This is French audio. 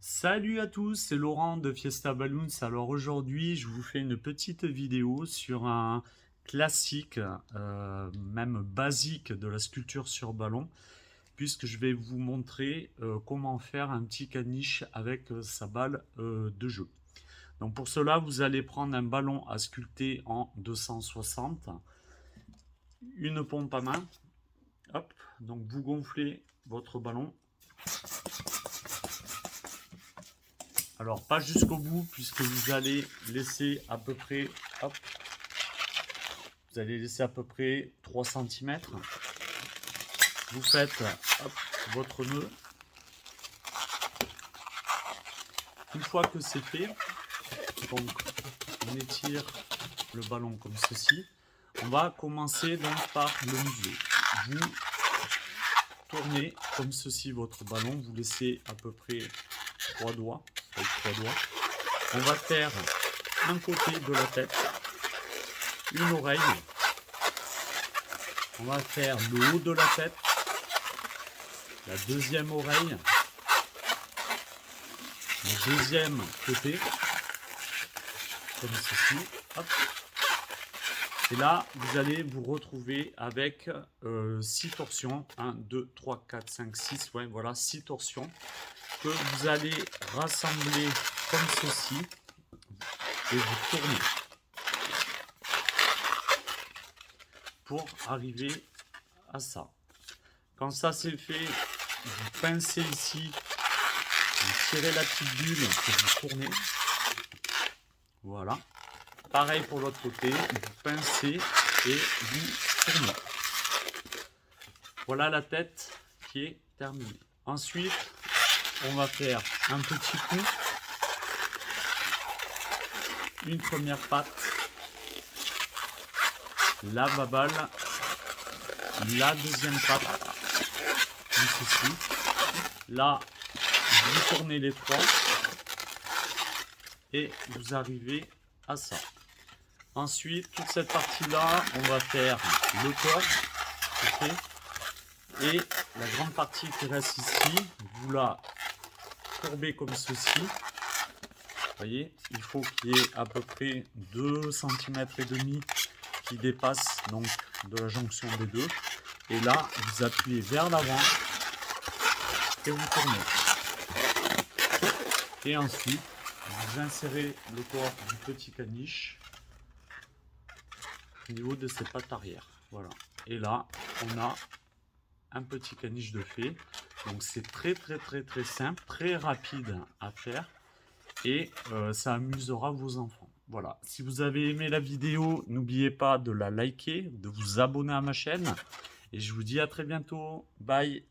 Salut à tous, c'est Laurent de Fiesta Balloons. Alors aujourd'hui, je vous fais une petite vidéo sur un classique, même basique de la sculpture sur ballon, puisque je vais vous montrer comment faire un petit caniche avec sa balle de jeu. Donc pour cela, vous allez prendre un ballon à sculpter en 260, une pompe à main, hop, donc vous gonflez votre ballon. Alors pas jusqu'au bout puisque vous allez laisser à peu près, hop, vous allez laisser à peu près 3 cm. Vous faites hop, votre nœud. Une fois que c'est fait, donc on étire le ballon comme ceci. On va commencer donc par le museau. Vous tournez comme ceci votre ballon, vous laissez à peu près 3 doigts, avec 3 doigts. On va faire un côté de la tête, une oreille. On va faire le haut de la tête, la deuxième oreille, le deuxième côté, comme ceci. Hop. Et là, vous allez vous retrouver avec 6 torsions. 1, 2, 3, 4, 5, 6. Ouais, voilà, 6 torsions que vous allez rassembler comme ceci et vous tournez pour arriver à ça. Quand ça c'est fait, vous pincez ici, vous tirez la petite bulle que vous tournez. Voilà. Pareil pour l'autre côté, vous pincez et vous tournez. Voilà la tête qui est terminée. Ensuite, on va faire un petit coup, une première patte, la baballe, la deuxième patte, comme ceci. Là, vous tournez les trois et vous arrivez à ça. Ensuite, toute cette partie-là, on va faire le corps, okay, et la grande partie qui reste ici, vous la courbez comme ceci. Vous voyez, il faut qu'il y ait à peu près 2 cm et demi qui dépasse donc de la jonction des deux. Et là, vous appuyez vers l'avant et vous tournez. Et ensuite, vous insérez le corps du petit caniche au niveau de ses pattes arrière. Voilà. Et là, on a un petit caniche de fait. Donc c'est très simple, très rapide à faire. Et ça amusera vos enfants. Voilà. Si vous avez aimé la vidéo, n'oubliez pas de la liker, de vous abonner à ma chaîne. Et je vous dis à très bientôt. Bye!